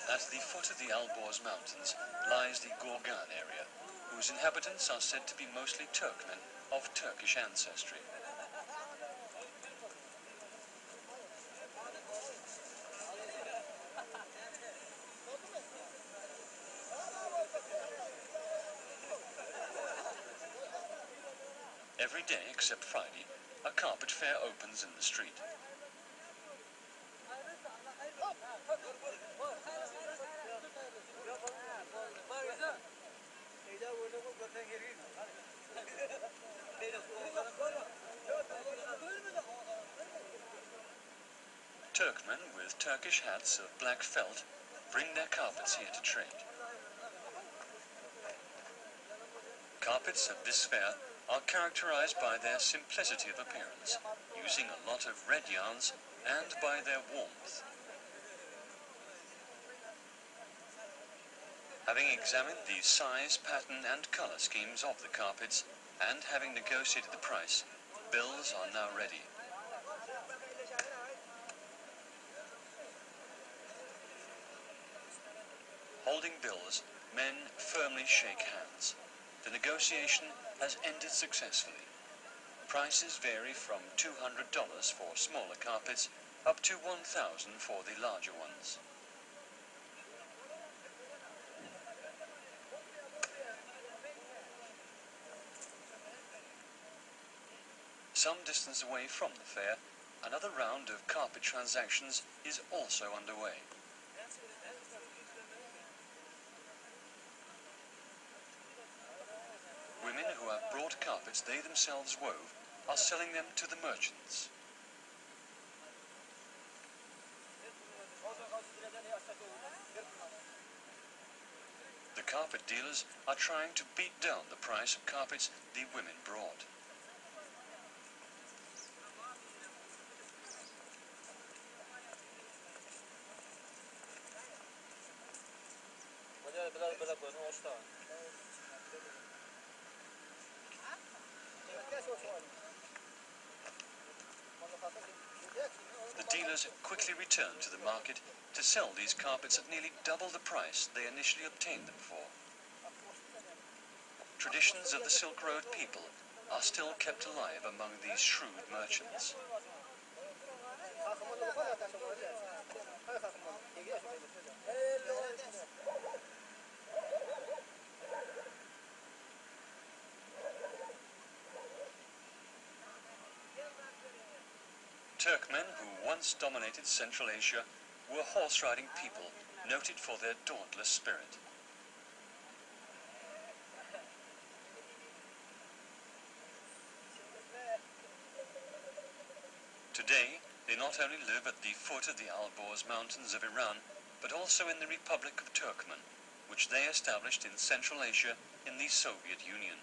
At the foot of the Alborz Mountains lies the Gorgan area, whose inhabitants are said to be mostly Turkmen of Turkish ancestry. Every day except Friday, a carpet fair opens in the street. Turkmen with Turkish hats of black felt bring their carpets here to trade. Carpets at this fair are characterized by their simplicity of appearance, using a lot of red yarns, and by their warmth. Having examined the size, pattern and color schemes of the carpets, and having negotiated the price, bills are now ready. Holding bills, men firmly shake hands. The negotiation has ended successfully. Prices vary from $200 for smaller carpets up to $1,000 for the larger ones. Some distance away from the fair, another round of carpet transactions is also underway. Women who have brought carpets they themselves wove are selling them to the merchants. The carpet dealers are trying to beat down the price of carpets the women brought. The dealers quickly return to the market to sell these carpets at nearly double the price they initially obtained them for. Traditions of the Silk Road people are still kept alive among these shrewd merchants. Turkmen, who once dominated Central Asia, were horse-riding people noted for their dauntless spirit. Today, they not only live at the foot of the Alborz Mountains of Iran, but also in the Republic of Turkmen, which they established in Central Asia in the Soviet Union.